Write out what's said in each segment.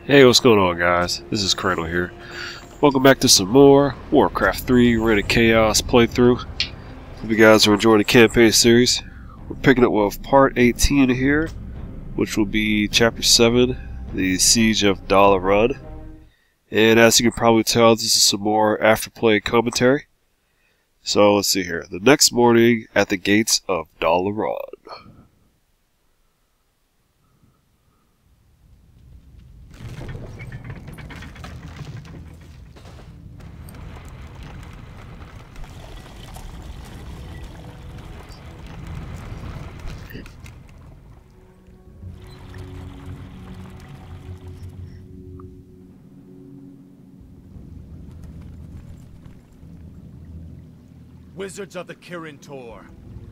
Hey, what's going on, guys? This is Cradle here. Welcome back to some more Warcraft 3 Reign of Chaos playthrough. Hope you guys are enjoying the campaign series. We're picking up with part 18 here, which will be chapter 7, the Siege of Dalaran. And as you can probably tell, this is some more Afterplay commentary. So let's see here. The next morning at the gates of Dalaran. Wizards of the Kirin Tor,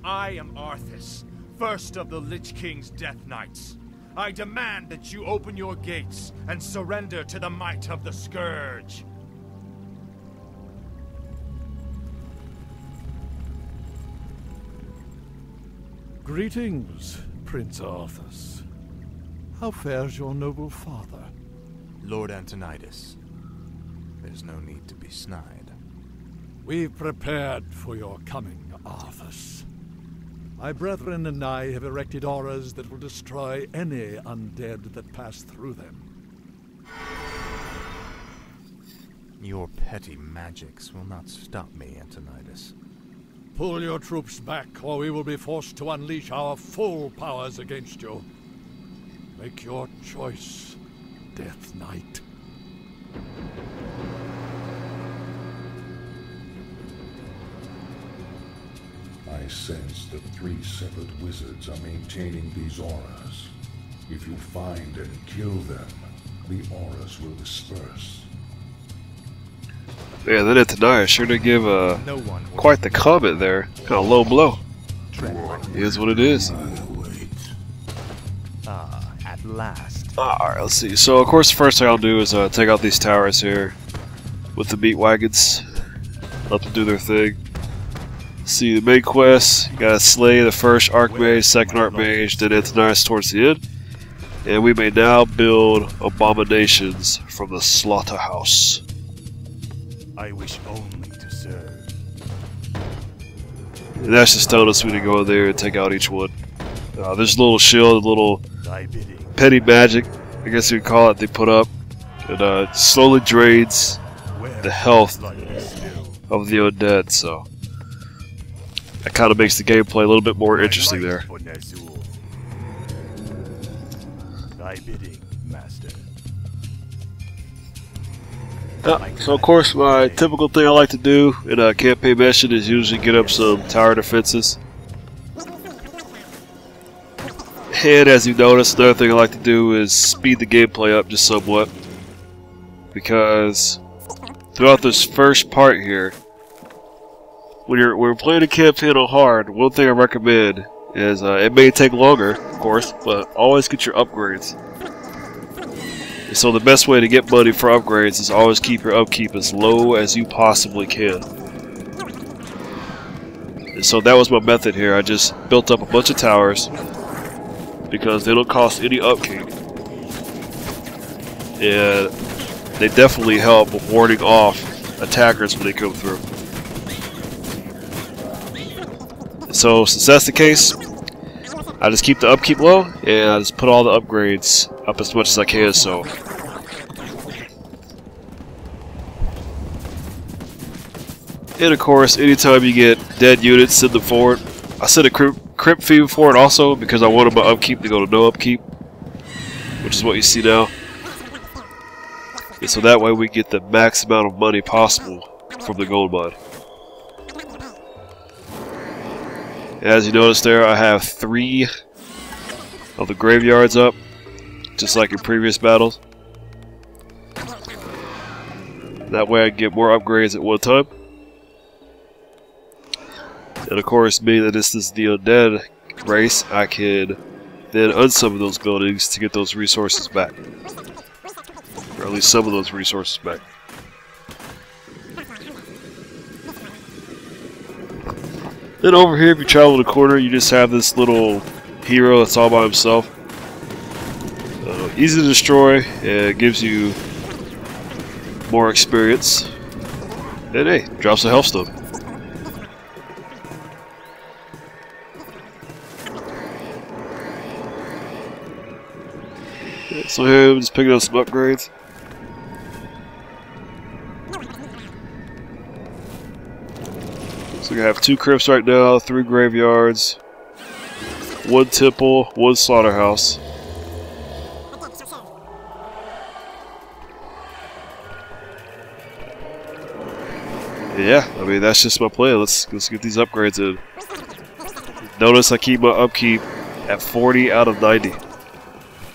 I am Arthas, first of the Lich King's Death Knights. I demand that you open your gates and surrender to the might of the Scourge. Greetings, Prince Arthas. How fares your noble father? Lord Antonidas, there's no need to be snide. We've prepared for your coming, Arthas. My brethren and I have erected auras that will destroy any undead that pass through them. Your petty magics will not stop me, Antonidas. Pull your troops back, or we will be forced to unleash our full powers against you. Make your choice, Death Knight. I sense that 3 separate wizards are maintaining these auras. If you find and kill them, the auras will disperse. Yeah, then Antonidas sure to give quite the comment there. Kind of low blow. It is what it is. At last. Alright, let's see. So, of course, the first thing I'll do is take out these towers here with the meat wagons. Let them do their thing. See, the main quest, you gotta slay the first Archmage, second Archmage, then Antonidas towards the end. And we may now build abominations from the slaughterhouse. I wish only to serve. And that's just telling us we need to go in there and take out each one. There's a little shield, a little petty magic, I guess you could call it, they put up. And slowly drains the health of the undead, so that kind of makes the gameplay a little bit more interesting there. So of course my typical thing I like to do in a campaign mission is usually get up some tower defenses. And as you notice, another thing I like to do is speed the gameplay up just somewhat. Because throughout this first part here, when you're playing a campaign on hard, one thing I recommend is, it may take longer, of course, but always get your upgrades. And so the best way to get money for upgrades is always keep your upkeep as low as you possibly can. And so that was my method here. I just built up a bunch of towers because they don't cost any upkeep. And they definitely help with warding off attackers when they come through. So since that's the case, I just keep the upkeep low and I just put all the upgrades up as much as I can. So and of course, anytime you get dead units, send them forward. I send a crypt feed forward also because I wanted my upkeep to go to no upkeep, which is what you see now. And so that way we get the max amount of money possible from the gold mine. As you notice there, I have 3 of the graveyards up, just like in previous battles. That way I can get more upgrades at one time. And of course, being that this is the Undead race, I can then unsummon those buildings to get those resources back. Or at least some of those resources back. Then over here, if you travel the corner, you just have this little hero that's all by himself. easy to destroy, and gives you more experience. And hey, drops a health stone. Yeah, so here I'm just picking up some upgrades. So we have 2 crypts right now, 3 graveyards, 1 temple, 1 slaughterhouse. Yeah, I mean that's just my plan. Let's get these upgrades in. Notice I keep my upkeep at 40 out of 90.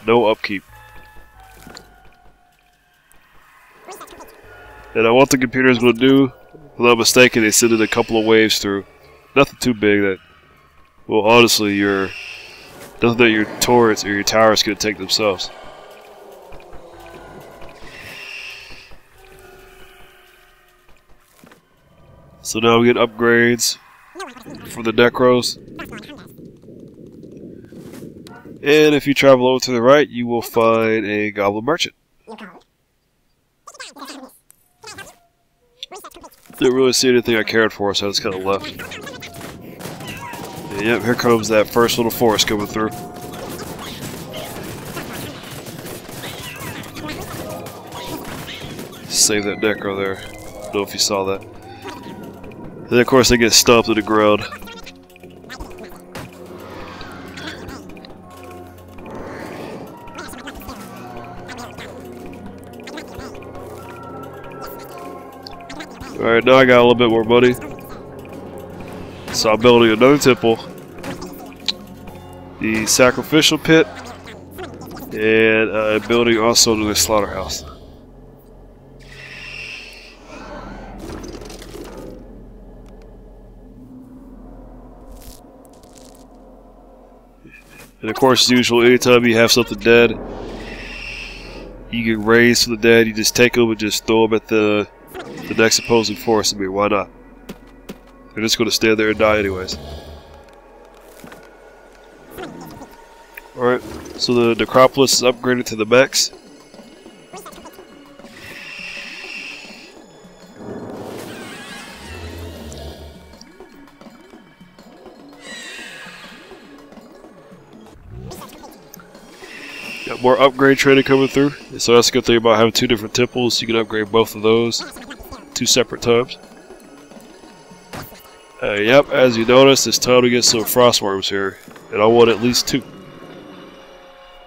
No upkeep. And what the computer is going to do, if I'm not mistaken, they send in a couple of waves through. Nothing too big that, well, honestly, nothing that your turrets or your towers can take themselves. So now we get upgrades for the Necros. And if you travel over to the right, you will find a Goblin Merchant. Didn't really see anything I cared for, so I just kind of left. And yep, here comes that first little forest coming through. Save that Necro there. Don't know if you saw that. And of course they get stomped to the ground. Alright, now I got a little bit more money. So I'm building another temple, the sacrificial pit, and I'm building also another slaughterhouse. And of course, as usual, anytime you have something dead, you get raised from the dead, you just take them and just throw them at the next opposing force. I mean, why not? They're just going to stand there and die anyways. Alright, so the necropolis is upgraded to the max. Got more upgrade training coming through, so that's a good thing about having 2 different temples. You can upgrade both of those 2 separate times. Yep, as you notice, it's time to get some frostworms here, and I want at least 2.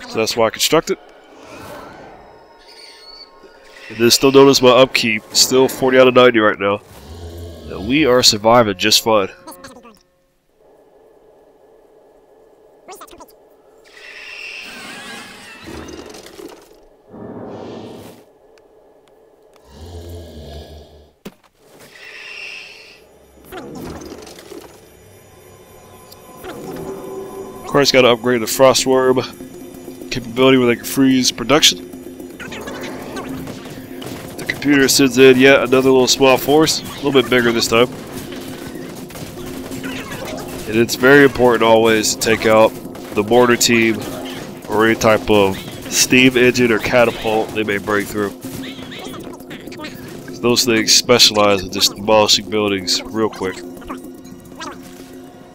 So that's why I constructed. And then still notice my upkeep, still 40 out of 90 right now. And we are surviving just fine. Of course, got to upgrade the frostworm capability where they can freeze production. The computer sends in yet another little small force, a little bit bigger this time. And it's very important always to take out the mortar team or any type of steam engine or catapult they may break through. Those things specialize in just demolishing buildings real quick.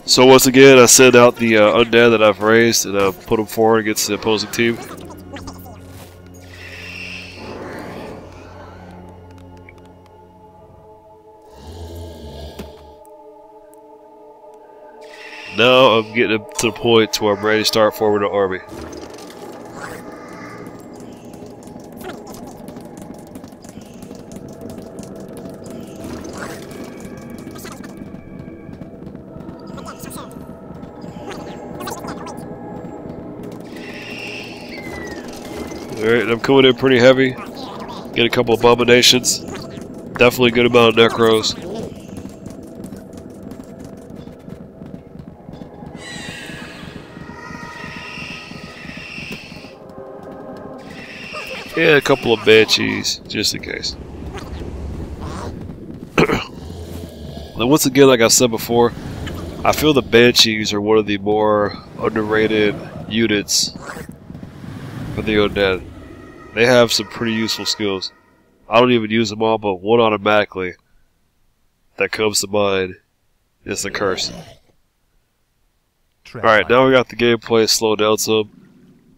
So once again, I send out the undead that I've raised and put them forward against the opposing team. Now I'm getting to the point to where I'm ready to start forming an army. Alright, I'm coming in pretty heavy. Get a couple of abominations. Definitely a good amount of necros. And a couple of banshees, just in case. Now once again, like I said before, I feel the banshees are one of the more underrated units for the Undead. They have some pretty useful skills. I don't even use them all, but one automatically that comes to mind is the curse. Alright, now we got the gameplay slowed down some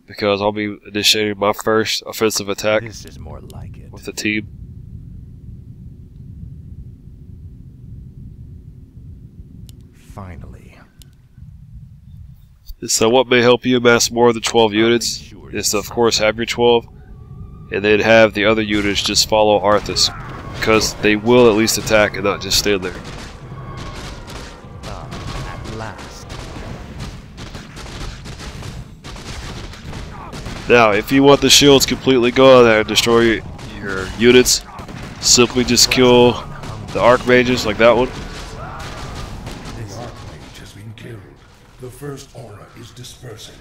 because I'll be initiating my first offensive attack with the team. Finally. So what may help you amass more than 12 units is to, of course, have your 12, and then have the other units just follow Arthas, because they will at least attack and not just stand there. At last. Now, if you want the shields completely gone there and destroy your units, simply just kill the Archmages like that one. The first aura is dispersing.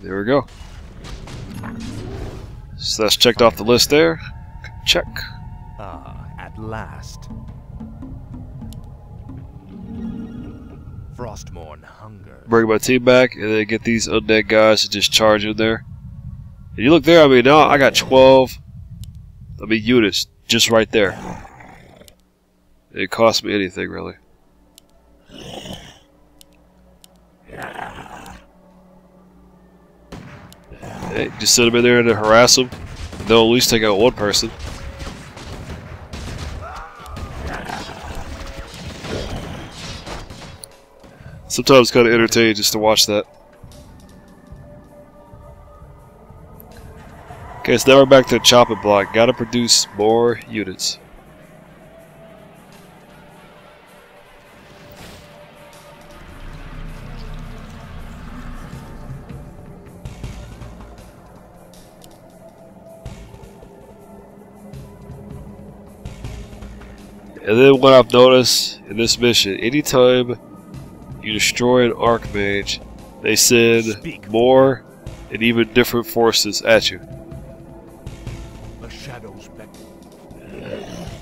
There we go. So that's checked off the list there. Check. At last. Frostmourne hunger. Bring my team back and then get these undead guys to just charge in there. And you look there, I mean, now I got 12 units just right there. It cost me anything, really. Hey, just send them in there to harass them. They'll at least take out one person. Sometimes it's kind of entertaining just to watch that. Okay, so now we're back to the chopping block. Gotta produce more units. And then what I've noticed in this mission, anytime you destroy an Archmage, they send more and even different forces at you.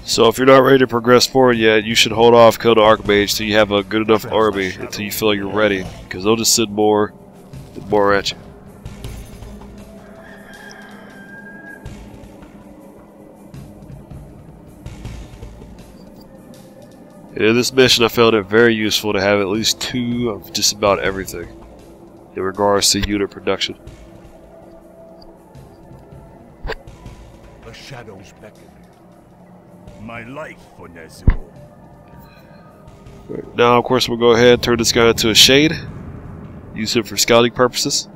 So if you're not ready to progress forward yet, you should hold off killing the Archmage till you have a good enough army, until you feel you're ready, because they'll just send more and more at you. In this mission, I found it very useful to have at least 2 of just about everything in regards to unit production. The shadows beckon. My life for Nezu. Right, now, of course, we'll go ahead and turn this guy into a shade. Use him for scouting purposes.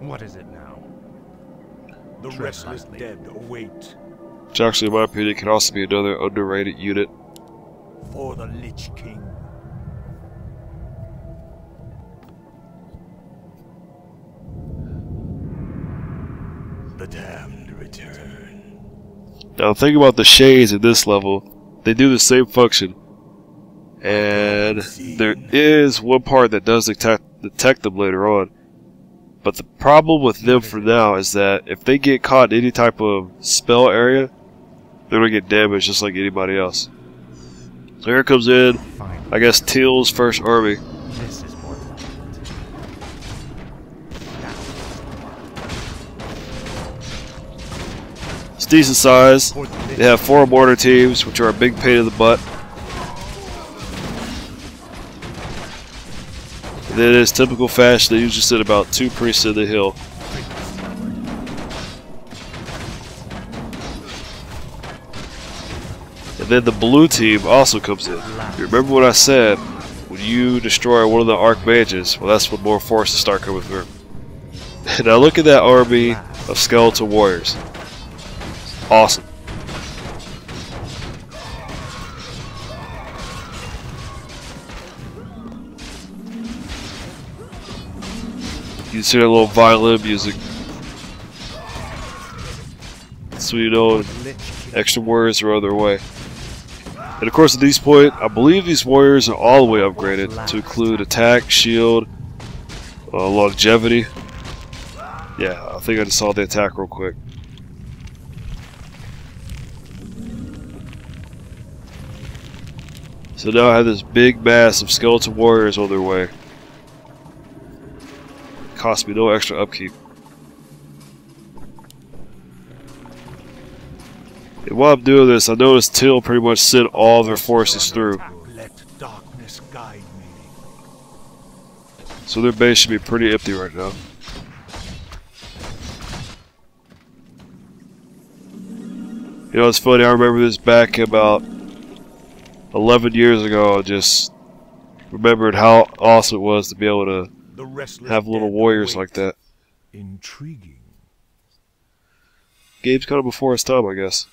What is it now? The restless dead await. Which actually, in my opinion, can also be another underrated unit. For the Lich King. The damned return. Now, think about the shades at this level. They do the same function. And there is one part that does detect them later on. But the problem with them for now is that if they get caught in any type of spell area, they're going to get damaged just like anybody else. So here comes in, I guess, Teal's first army. This is more than It's decent size. They have 4 mortar teams, which are a big pain in the butt. And then in its typical fashion, they usually sit about 2 priests in the hill. And then the blue team also comes in. You remember what I said? When you destroy one of the Archmages, well, that's when more forces start coming through. Now look at that army of skeletal warriors. Awesome. You can see that little violin music. So you know extra warriors are on their way. And of course at this point, I believe these warriors are all the way upgraded to include attack, shield, longevity. Yeah, I think I just saw the attack real quick. So now I have this big mass of skeleton warriors on their way. cost me no extra upkeep. And while I'm doing this, I noticed Till pretty much sent all their forces through. Let darkness guide me. So their base should be pretty empty right now. You know, it's funny, I remember this back about 11 years ago. I just remembered how awesome it was to be able to have little warriors like that. Intriguing. Game's kind of before its time, I guess.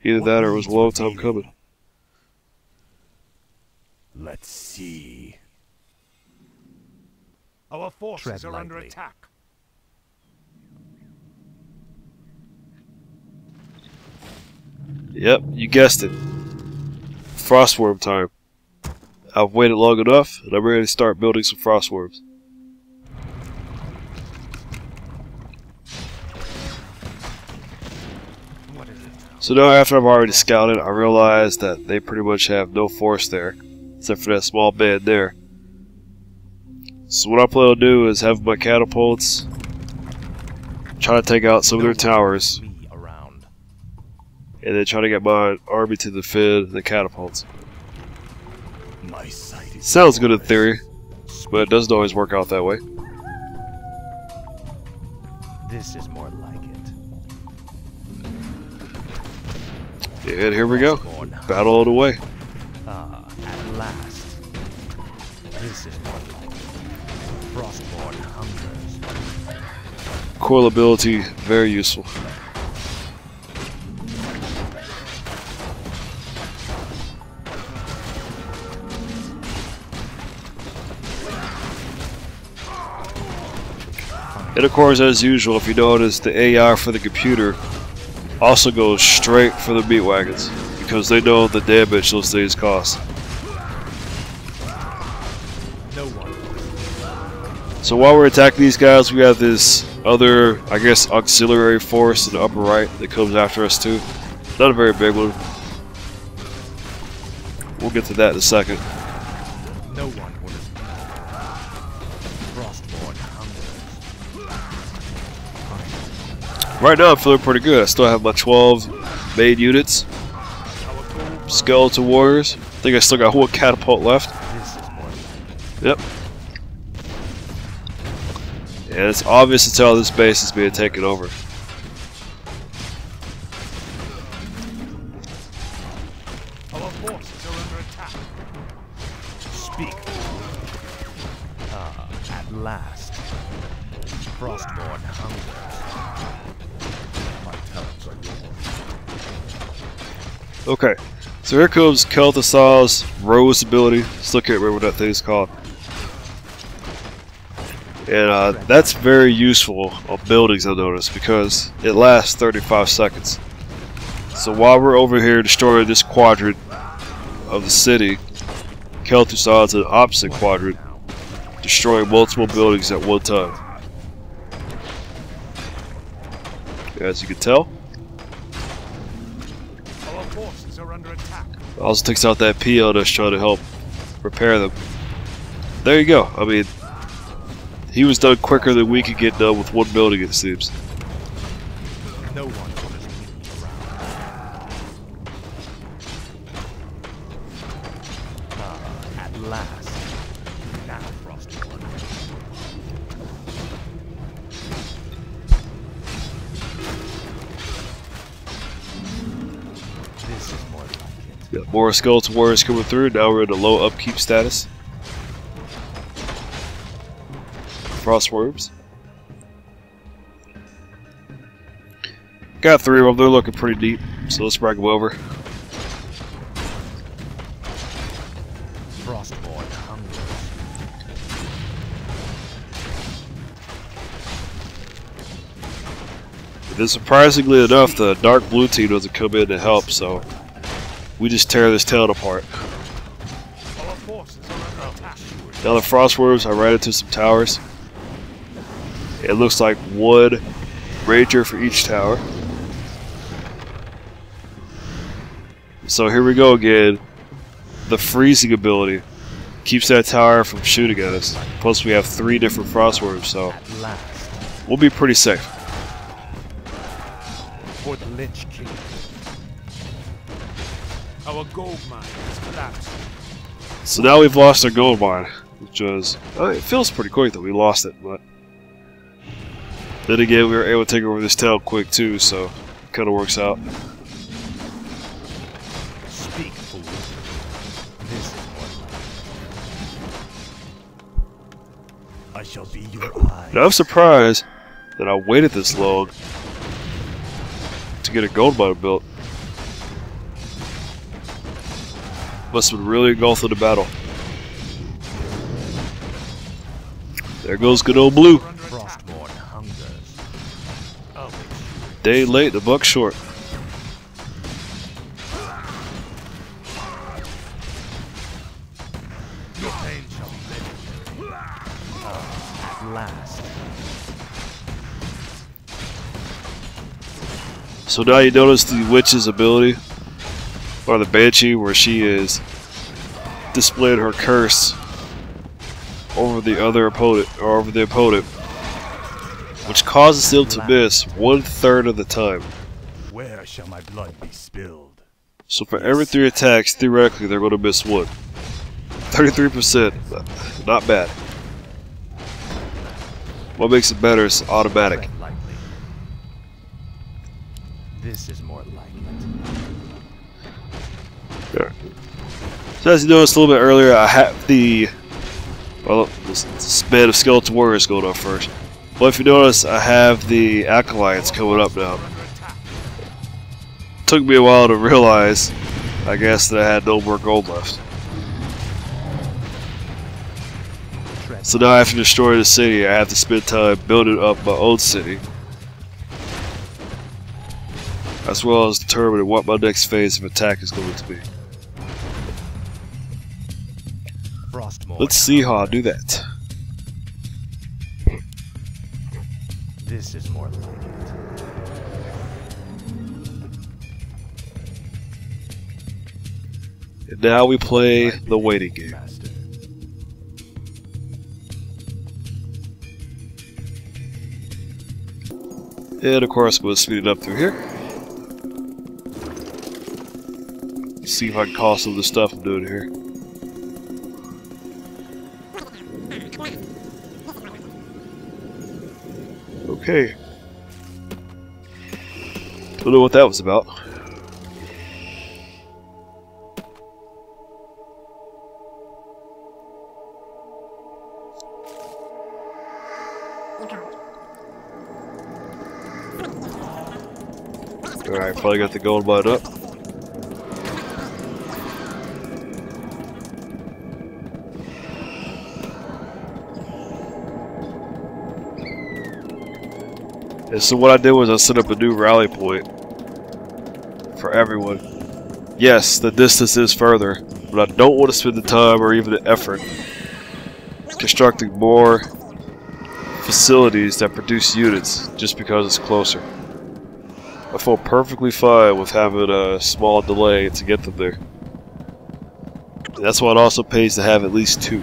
Either that or it was a long time coming. Let's see. Our forces Tread are under lightly. attack. Yep, you guessed it. Frostworm time. I've waited long enough, and I'm ready to start building some frostworms. What is it? So now after I've already scouted, I realize that they pretty much have no force there, except for that small band there. So what I plan to do is have my catapults try to take out some of their towers, Me around. and then try to get my army to defend the catapults. My sight is Sounds good in theory, but it doesn't always work out that way. This is more like it. And here we go. Battle on the way. Ah, at last. This is more like it. Frostborn hungers. Coil ability, very useful. And of course, as usual, if you notice, the AI for the computer also goes straight for the meat wagons, because they know the damage those things cost. No one. So while we're attacking these guys, we have this other, I guess, auxiliary force in the upper right that comes after us too. Not a very big one. We'll get to that in a second. No one would have. Frostborn hungers. Right now I'm feeling pretty good. I still have my 12 main units. Skeleton warriors. I think I still got one catapult left. This is more like it. Yep. And it's obvious to tell this base is being taken over. Our forces are under attack. Speak. Ah, at last. Frostborn hungers. My talents are yours. Okay. So here comes Kel'Thuzad's Rose ability. Still can't remember what that thing's called. And that's very useful on buildings, I've noticed, because it lasts 35 seconds. So while we're over here destroying this quadrant of the city, Kel'Thuzad's in the opposite quadrant, destroying multiple buildings at one time. As you can tell, Our forces are under attack. also takes out that PL that's trying to help repair them. There you go. I mean, he was done quicker than we could get done with one building, it seems. No one would have me around. Ah, at last. Now, Frostborn. This is more like it. Got more skeleton warriors coming through. Now we're in a low upkeep status. Frostworms. Got 3 of them. They're looking pretty deep. So let's drag them over. Frostborn hungers. And then surprisingly enough, the dark blue team doesn't come in to help, so we just tear this town apart. Our forces are under attack. Now the Frostworms, I ran into some towers. It looks like one ranger for each tower. So here we go again. The freezing ability. Keeps that tower from shooting at us. Plus we have 3 different frostworms, so At last, we'll be pretty safe. for the Lich King. Our gold mine has collapsed. So now we've lost our gold mine, which was... it feels pretty quick that we lost it, but... Then again, we were able to take over this town quick too, so it kind of works out. Speak, fool. This is more like I shall be your eye. Now I'm surprised that I waited this long to get a gold mine built. Must have been really engulfed in the battle. There goes good old Blue. Frostmourne hungers. I'll make sure. Day late, the buck short. Your pain shall be legendary. At last. So now you notice the witch's ability, or the banshee, where she is displaying her curse over the other opponent, or over the opponent, which causes them to miss 1/3 of the time. Where shall my blood be spilled? So for every 3 attacks, theoretically they're going to miss 1. 33%, not bad. What makes it better is automatic. Tread lightly. This is more like it. There. So as you noticed a little bit earlier, I have the this band of skeleton warriors going up first. But if you notice, I have the acolytes coming up now. Took me a while to realize, I guess, that I had no more gold left. So now after destroying the city, I have to spend time building up my own city, as well as determining what my next phase of attack is going to be. Frostmourne. Let's see how I do that. This is more like it. And now we play the waiting game. Master. And of course, we'll speed it up through here. See if I can call some of the stuff I'm doing here. Okay. Don't know what that was about. Alright, probably got the gold mine up. And so what I did was I set up a new rally point for everyone. Yes, the distance is further, but I don't want to spend the time or even the effort constructing more facilities that produce units just because it's closer. I feel perfectly fine with having a small delay to get them there. And that's why it also pays to have at least 2.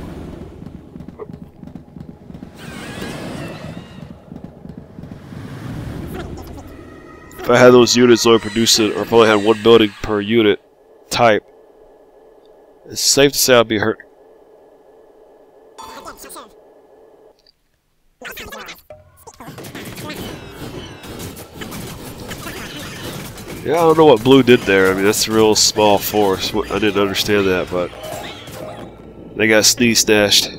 If I had those units only producing, or if I only had 1 building per unit type, it's safe to say I'd be hurting. Yeah, I don't know what Blue did there. I mean, that's a real small force. I didn't understand that, but they got sneeze dashed.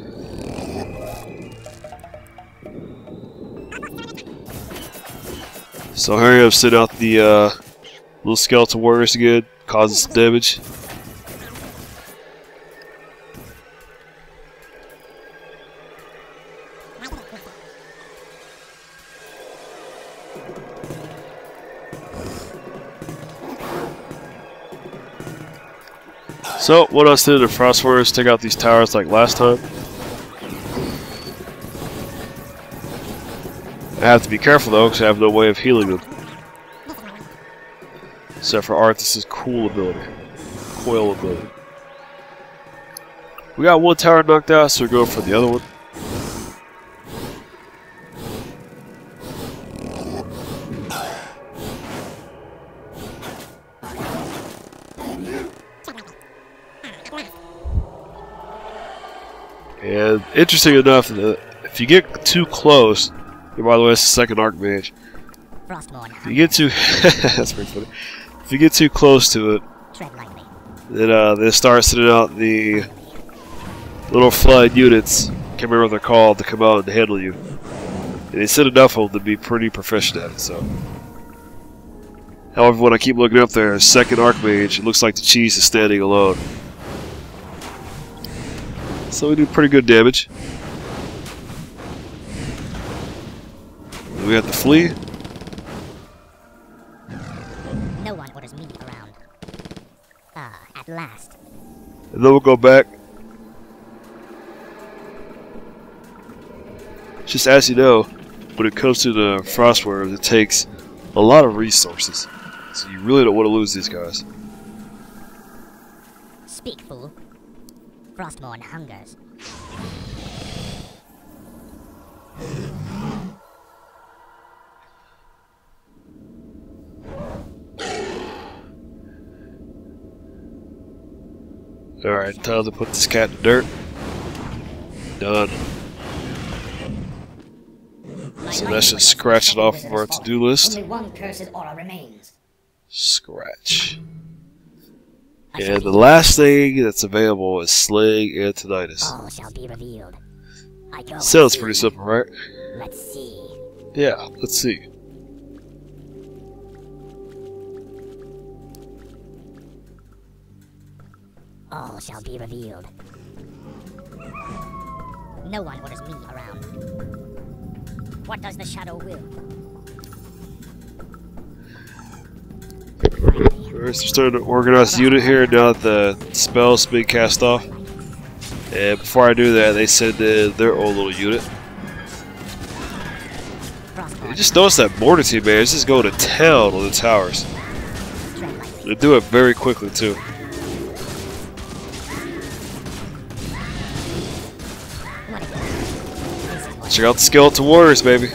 So here I've sent out the little skeleton warriors again, causing some damage. So, what else did the Frost Warriors take out these towers like last time? I have to be careful though, because I have no way of healing them. Except for Arthas's cool ability. Coil ability. We got one tower knocked out, so we're going for the other one. And interesting enough, if you get too close, and by the way, it's the second Archmage. If you get too, that's pretty funny. If you get too close to it, then they start sending out the little flying units. Can't remember what they're called, to come out and handle you. And they send enough of them to be pretty proficient at it. So, however, when I keep looking up there, second Archmage, it looks like the cheese is standing alone. So we do pretty good damage. We have to flee. No one orders me around. At last. And then we'll go back. Just as you know, when it comes to the Frostworms, it takes a lot of resources. So you really don't want to lose these guys. Speak, fool. Frostmourne hungers. Alright, time to put this cat in the dirt. Done. So that's just scratch it off of our to-do list. Only one cursed aura remains. Scratch. And the last thing that's available is Slaying Antonidas. All shall be revealed. Sounds pretty simple, right? Let's see. Yeah, let's see. All shall be revealed. No one orders me around. What does the shadow will? We're starting to organize the unit here now that the spell's being cast off. And before I do that, they send in their own little unit. You just notice that mortar team, man, is just going to town on the towers. They do it very quickly, too. Check out the Skeleton Warriors, baby.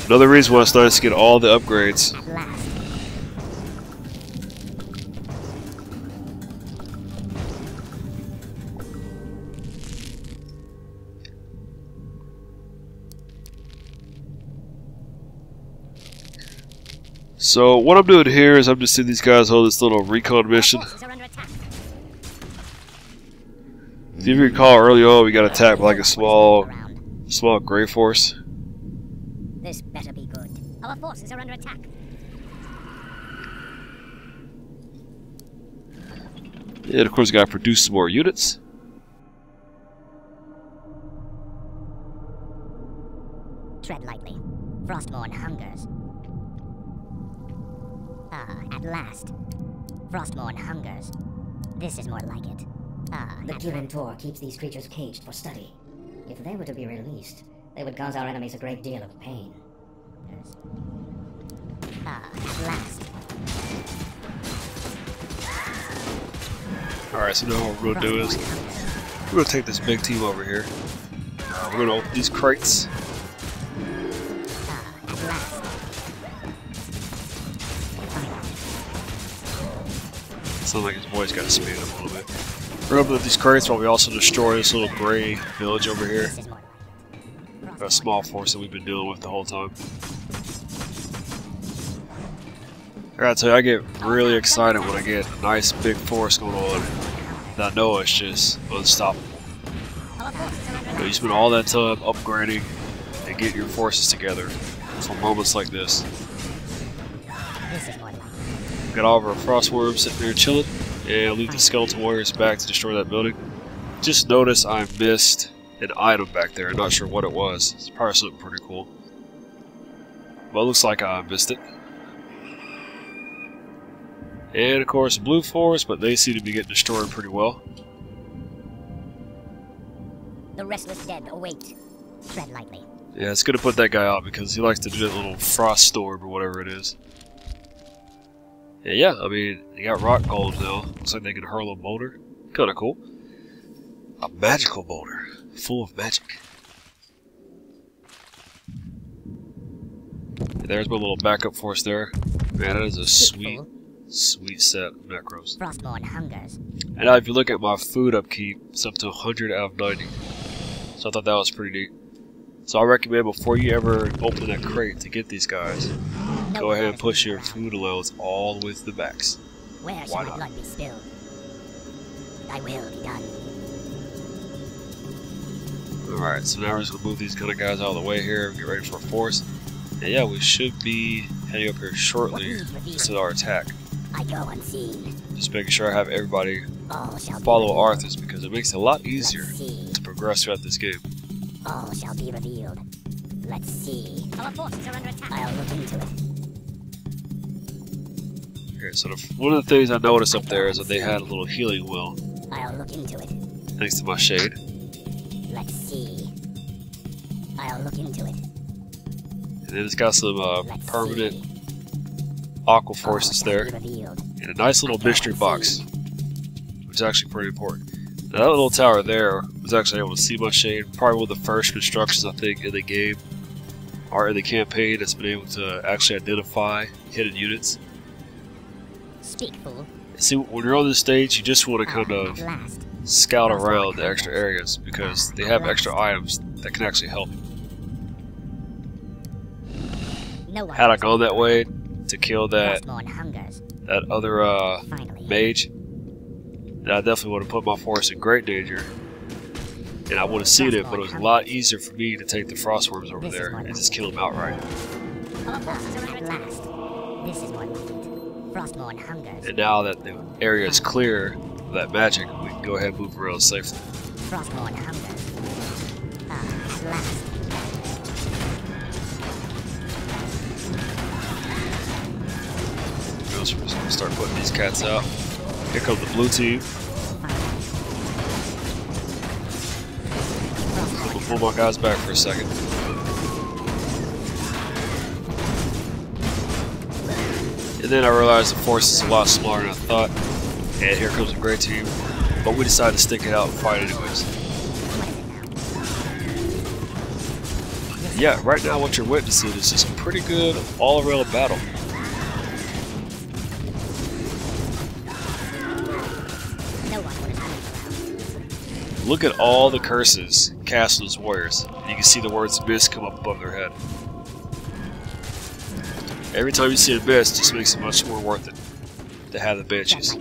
Another reason why it's nice to get all the upgrades. So what I'm doing here is I'm just seeing these guys hold this little recon mission. If you recall early on, we got attacked by like a small gray force. This better be good. Our forces are under attack. And of course, we gotta produce some more units. Tread lightly. Frostmourne hungers. At last. Frostmourne hungers. This is more like it. The Kirin Tor keeps these creatures caged for study. If they were to be released, they would cause our enemies a great deal of pain. At last. Alright, so now what we're gonna do is we're gonna take this big team over here. We're gonna open these crates. At last. Sounds like his boy's gotta speed up a little bit. We're gonna open these crates while we also destroy this little gray village over here. A small force that we've been dealing with the whole time. I gotta tell you, I get really excited when I get a nice big force going on. And I know it's just unstoppable. You spend all that time upgrading and getting your forces together for moments like this. Got all of our Frostworms sitting there chilling, and I'll leave the Skeleton Warriors back to destroy that building. Just notice I missed an item back there. I'm not sure what it was. It's probably something pretty cool. But it looks like I missed it. And of course, blue force, but they seem to be getting destroyed pretty well. The restless dead await. Tread lightly. Yeah, it's gonna put that guy out because he likes to do that little frost storm or whatever it is. And yeah, I mean, they got rock golems now. Looks like they can hurl a boulder. Kinda cool. A magical boulder. Full of magic. And there's my little backup force there. Man, that is a sweet set of necros. Frostmourne hungers. And now if you look at my food upkeep, it's up to 100 out of 90. So I thought that was pretty neat. So I recommend before you ever open that crate to get these guys, go ahead and push your food allowance all the way to the max. Where shall my blood be spilled? Thy will be done. Alright, so now we're just going to move these kind of guys out of the way here, get ready for a force. And yeah, we should be heading up here shortly to our attack. I go unseen. Just making sure I have everybody follow Arthas because it makes it a lot easier to progress throughout this game. All shall be revealed. Let's see. Our forces are under attack. I'll look into it. Okay, so one of the things I noticed up there is that they had a little healing well. I'll look into it. Thanks to my shade. Let's see. I'll look into it. And then it's got some permanent aqua forces there. And a nice little mystery box, which is actually pretty important. Now, that little tower there was actually able to see my shade. Probably one of the first constructions, I think, in the game or in the campaign that's been able to actually identify hidden units. Speak, fool. See, when you're on this stage, you just want to kind of scout around the extra areas because they have extra items that can actually help you. Had I gone that way to kill that other mage, then I definitely would have put my force in great danger. And I would have seen it, but it was a lot easier for me to take the frostworms over there and just kill them outright. And now that the area is clear of that magic, we can go ahead and move around safely. We're just going to start putting these cats out. Here comes the blue team. I'm going to pull my guys back for a second. And then I realized the force is a lot smaller than I thought. And here comes a great team. But we decided to stick it out and fight anyways. Yeah, right now what you're witnessing is just a pretty good all-around battle. Look at all the curses cast on those warriors. You can see the words mist come up above their head. Every time you see a mist, it just makes it much more worth it to have the banshees.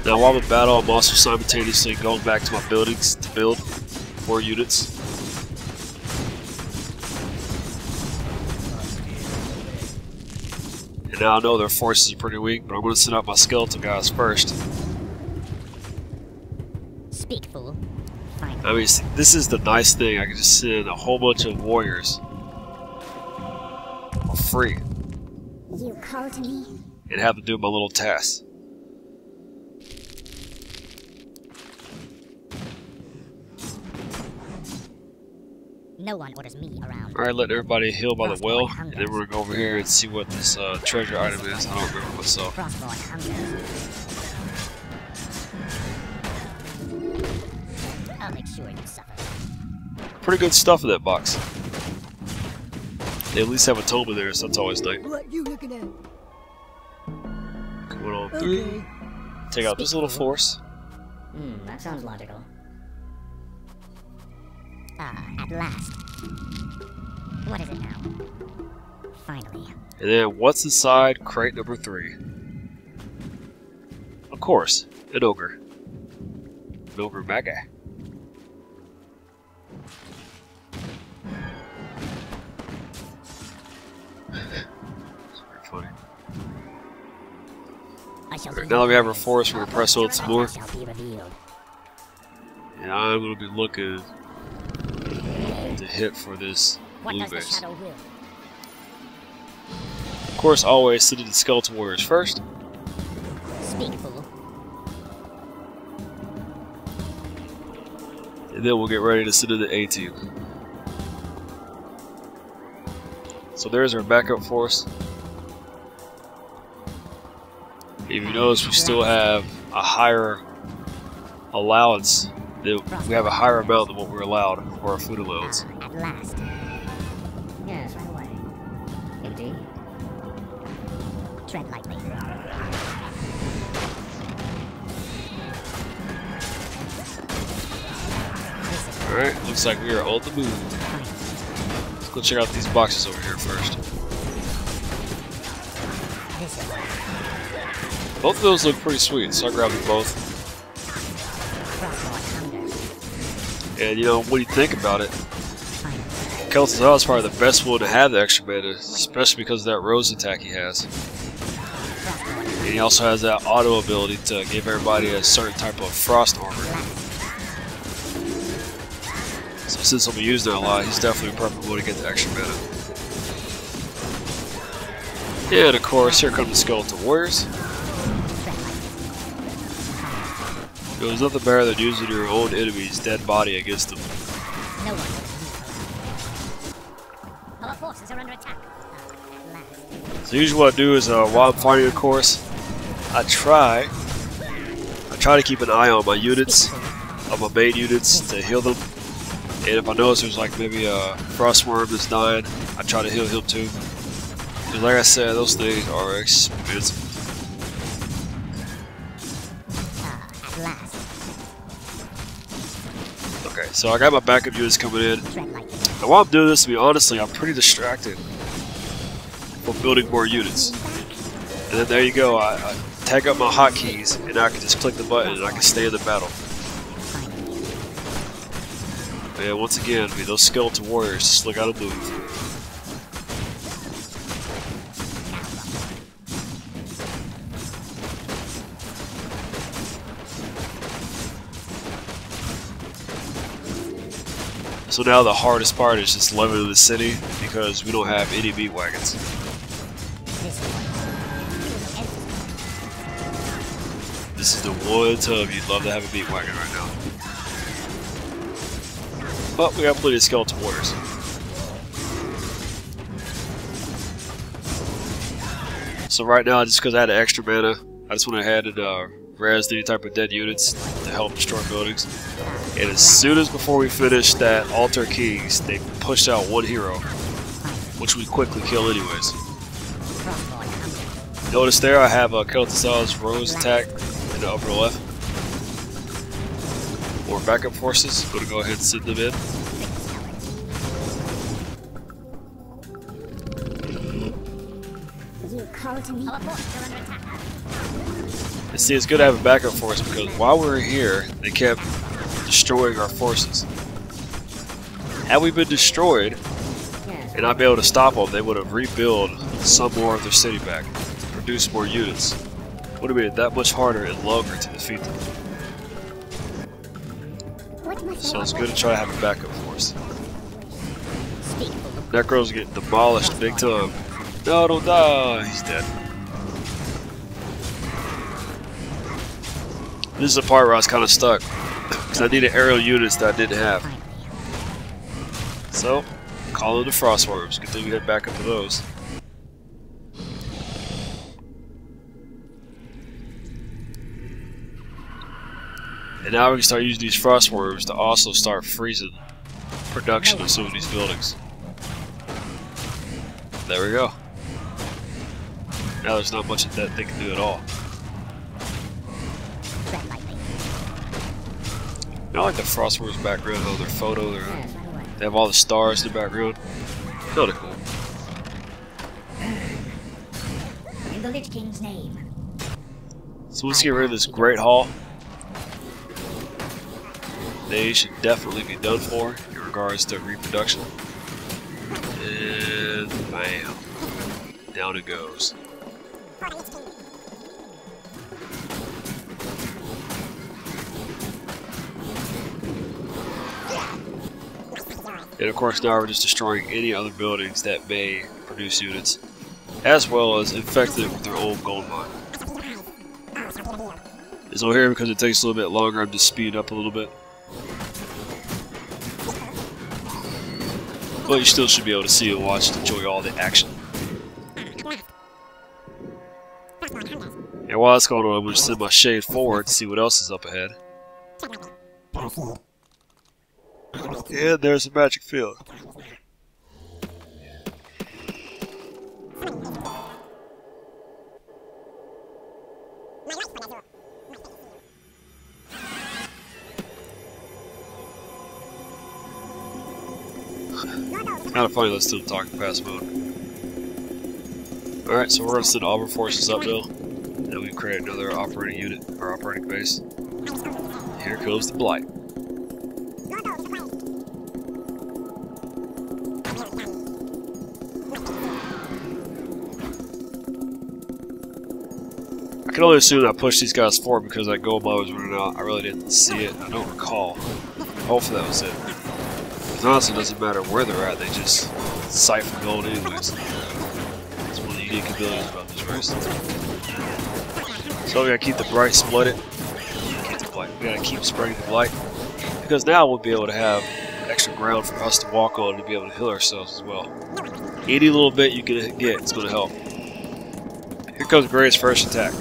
Now while in battle, I'm also simultaneously going back to my buildings to build more units. And now I know their forces are pretty weak, but I'm going to send out my skeleton guys first. Speak, fool. I mean, see, this is the nice thing. I can just send a whole bunch of warriors for free. You call to me? And have them do my little tasks. No one orders me around. Alright, let everybody heal by the well, and then we're going to go over here and see what this treasure item is. I don't remember myself. I'll make sure you suffer. Pretty good stuff in that box. They at least have a tome in there, so that's always nice. What you looking at? Coming on through. Take out this little force. That sounds logical. Ah, at last. What is it now? Finally. And then what's inside crate number 3? Of course, an ogre. An ogre mega. It's very funny. Right, now that we have our force, we're going to press on some more. And I'm going to be looking to hit for this blue base. Of course, always send the skeleton warriors first. Speak, fool. And then we'll get ready to send in the A team. So there's our backup force. If you notice, we still have a higher allowance. We have a higher amount than what we're allowed for our food allowance. At last. Yes, right away. Indeed. Tread lightly. Alright, looks like we are on the move. Let's go check out these boxes over here first. Both of those look pretty sweet, so I grabbed them both. And you know, what do you think about it? Kel'Thuzad is probably the best one to have the extra mana, especially because of that rose attack he has. And he also has that auto ability to give everybody a certain type of frost armor. So since he'll be using that a lot, he's definitely a perfect one to get the extra mana. And of course, here come the Skeleton Warriors. There's nothing better than using your own enemy's dead body against them. No one. Our forces are under attack. So usually what I do is while I'm fighting a course, I try to keep an eye on my units, on my main units to heal them. And if I notice there's like maybe a frostworm that's dying, I try to heal him too. Because like I said, those things are expensive. Okay, so I got my backup units coming in. And while I'm doing this, to be honestly, I'm pretty distracted from building more units. And then there you go, I tag up my hotkeys, and now I can just click the button and I can stay in the battle. And once again, those Skeleton Warriors just look out of move. So now the hardest part is just leveling the city because we don't have any meat wagons. This is the one time you'd love to have a meat wagon right now. But we got plenty of Skeleton Warriors. So right now, just because I had extra mana, I just went ahead and rezzed any type of dead units to help destroy buildings. And as soon as before we finished that Altar Kings, they pushed out one hero, which we quickly kill anyways. Notice there I have a Kel'Thuzad's Rose attack in the upper left. More backup forces, I'm going to go ahead and send them in. And see, it's good to have a backup force because while we were here, they kept destroying our forces. Had we been destroyed and not be able to stop them, they would have rebuilt some more of their city back to produce more units. Would have made it that much harder and longer to defeat them. So it's good to try to have a backup force. Necro's getting demolished big time. No, don't die! He's dead. This is the part where I was kind of stuck. Because I needed aerial units that I didn't have. So, call in the frostworms. Good thing we had backup to those. And now we can start using these frostworms to also start freezing production of some of these buildings. There we go. Now there's not much that they can do at all. I like the frostworms background on their photo. They have all the stars in the background. Kinda cool. In the Lich King's name. So let's get rid of this Great Hall. They should definitely be done for in regards to reproduction. And bam. Down it goes. And of course now we're just destroying any other buildings that may produce units, as well as infecting it with their old gold mine. And so here, because it takes a little bit longer, I'm just speeding up a little bit. But you still should be able to see and watch and enjoy all the action. And while that's going on, I'm going to send my shade forward to see what else is up ahead. And there's a magic field. Kind of funny, let's do the talking past mode. Alright, so we're going to send all our forces up now. And we create another operating unit, or operating base. Here comes the Blight. I can only assume I pushed these guys forward because that gold mine was running out. I really didn't see it. I don't recall. Hopefully that was it. Because honestly, it doesn't matter where they're at. They just siphon gold anyways. It's one of the unique abilities about this race. So we gotta keep the Blight splitted. We gotta keep spreading the Blight. Because now we'll be able to have extra ground for us to walk on and be able to heal ourselves as well. Any little bit you can get, it's gonna help. Here comes Gray's first attack.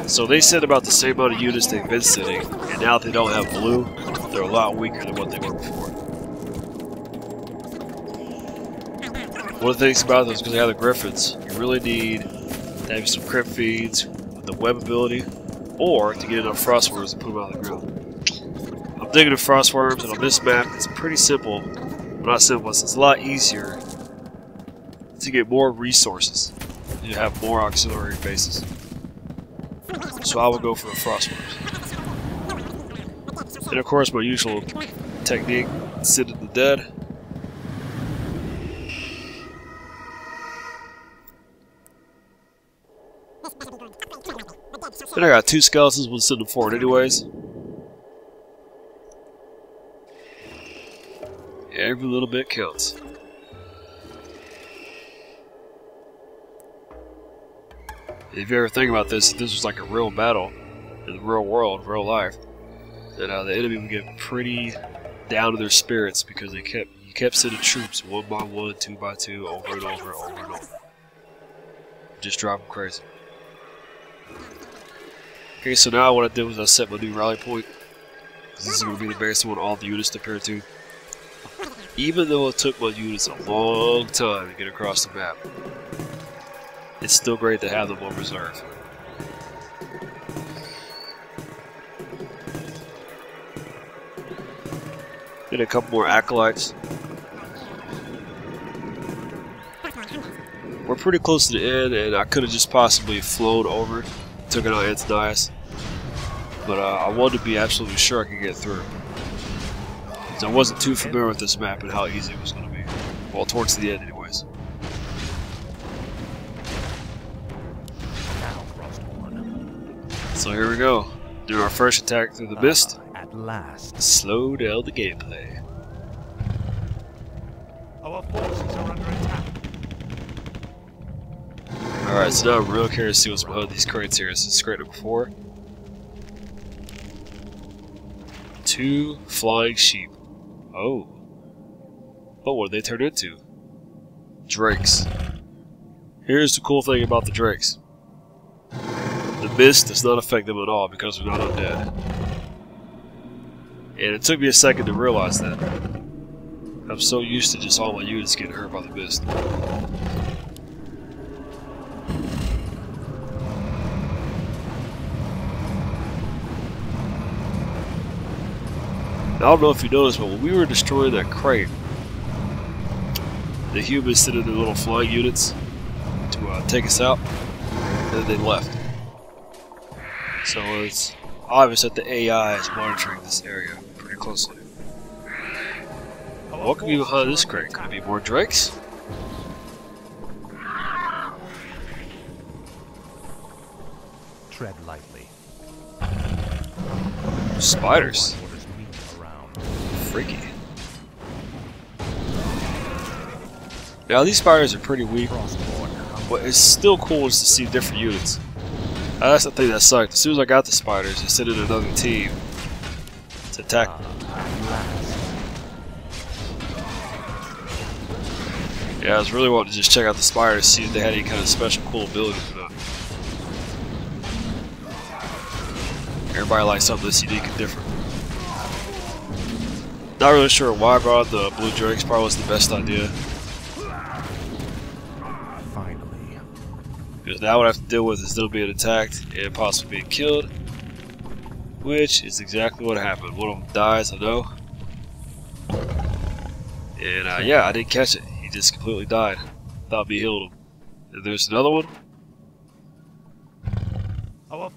So they sent about the same amount of units they've been sending, and now that they don't have blue, they're a lot weaker than what they were before. One of the things about those, because they have the Griffins, you really need to have some crypt feeds with the web ability, or to get enough frostworms and put them out of the ground. I'm digging of frostworms, and on this map, it's pretty simple. Well, not simple, it's a lot easier to get more resources. You have more auxiliary bases. So I will go for the frostworms. And of course my usual technique, sending the dead. And I got 2 skeletons, we'll send them forward anyways. Every little bit counts. If you ever think about this, if this was like a real battle in the real world, real life, then the enemy would get pretty down to their spirits because you kept sending troops 1 by 1, 2 by 2, over and over and over and over. Just drive them crazy. Okay, so now what I did was I set my new rally point. This is going to be the base I want all the units to pair to. Even though it took my units a long time to get across the map, it's still great to have them on reserve. Get a couple more acolytes. We're pretty close to the end, and I could have just possibly flown over, took it on Antonius, but I wanted to be absolutely sure I could get through. So I wasn't too familiar with this map and how easy it was going to be. Well, towards the end, anyways. So here we go. Do our first attack through the mist. At last. Slow down the gameplay. Our forces are under attack. Alright, so now I'm real curious to see what's behind these crates here. This is crate number 4. 2 flying sheep. Oh. But what did they turn into? Drakes. Here's the cool thing about the Drakes. The mist does not affect them at all because they're not undead. And it took me a second to realize that. I'm so used to just all my units getting hurt by the mist. Now, I don't know if you noticed, but when we were destroying that crate, the humans sent in their little flying units to take us out, and then they left. So it's obvious that the AI is monitoring this area pretty closely. What could be behind this crate? Could it be more drakes? Tread lightly. Spiders. Freaky. Now these spiders are pretty weak, but it's still cool just to see different units. That's the thing that sucked. As soon as I got the spiders, they sent in another team to attack me. Yeah, I was really wanting to just check out the spider to see if they had any kind of special cool abilities or not. Everybody likes something that's unique and different. Not really sure why I brought the blue drakes. Probably wasn't the best idea. Finally. Because now what I have to deal with is them being attacked and possibly being killed. Which is exactly what happened. One of them dies, I know. And yeah, I didn't catch it. He just completely died. Thought we healed him. And there's another one.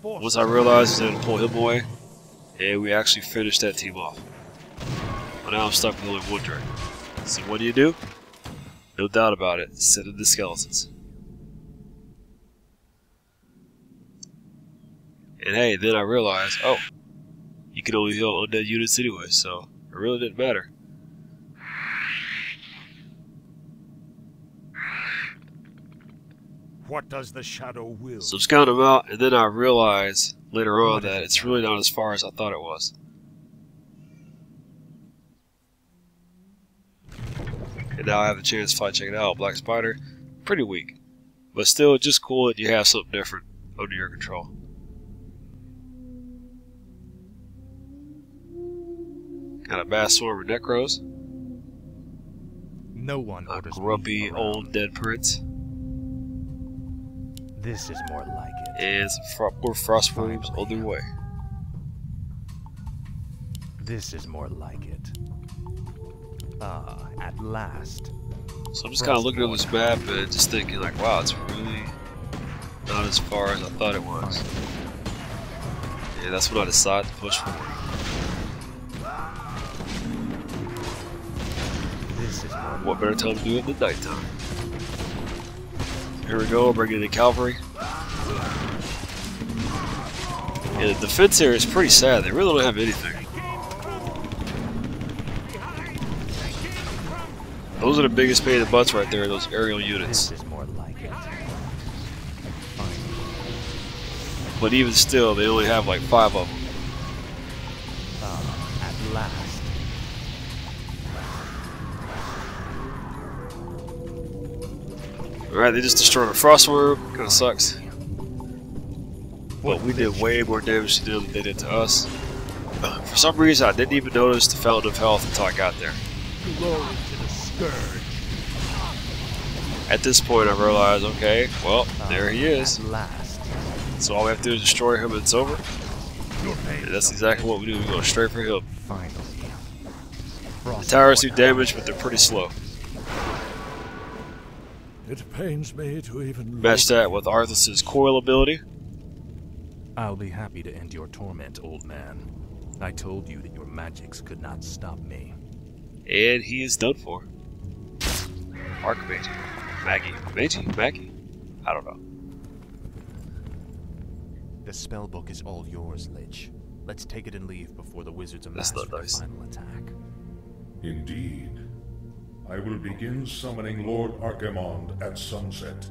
Once I realized I was able to pull him away, and we actually finished that team off. But now I'm stuck with only one drake. So what do? No doubt about it. Send in the skeletons. And hey, then I realized, oh, you can only heal undead units anyway, so it really didn't matter. What does the shadow will? So I'm scouting them out, and then I realized later on that it's really not as far as I thought it was. And now I have the chance to finally check it out. Black Spider, pretty weak. But still, just cool that you have something different under your control. Got a vast swarm of Necros. No one A orders grumpy me around. old dead prince. This is more like it. And some more frost worms on their way. This is more like it. Ah, at last. So I'm just kind of looking at this map and just thinking like, wow, it's really not as far as I thought it was. And that's when I decided to push forward. This is more What better time to do it than nighttime? Here we go, bringing in the cavalry. And the defense here is pretty sad. They really don't have anything. Those are the biggest pain in the butts right there, those aerial units. This is more like it. But even still, they only have like 5 of them. Ah, at last. Alright, they just destroyed a frostworm. Kinda sucks. But we did way more damage to them than they did to us. For some reason, I didn't even notice the fountain of health until I got there. Glory to the scourge. At this point, I realized, okay, well, there he is. At last. So all we have to do is destroy him and it's over. And that's exactly what we do. We go straight for him. Finally. The towers do damage, but they're pretty slow. It pains me to even Match look that with Arthas's coil ability. I'll be happy to end your torment, old man. I told you that your magics could not stop me. And he is done for. Archmage. Maggie? I don't know. The spellbook is all yours, Lich. Let's take it and leave before the wizards amass That's for not the nice. final attack. Indeed. I will begin summoning Lord Archimond at sunset.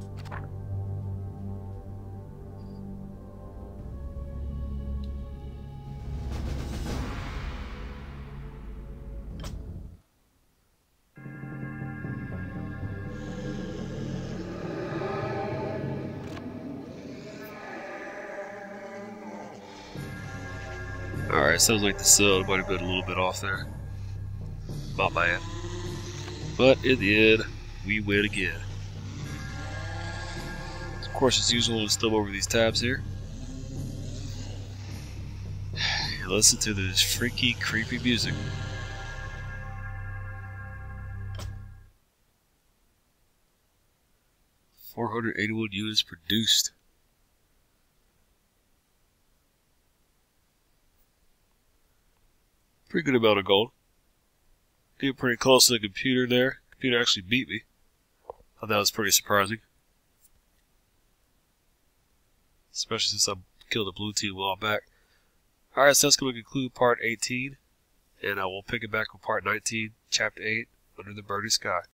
Alright, sounds like the sound might have been a little bit off there. Not bad. But in the end, we win again. Of course, as usual, we'll stumble over these tabs here. And listen to this freaky, creepy music. "481 units produced." Pretty good amount of gold. Getting pretty close to the computer there. Computer actually beat me. Thought that was pretty surprising. Especially since I killed a blue team a while back. Alright, so that's going to conclude part 18. And I will pick it back with part 19, chapter 8, Under the Burning Sky.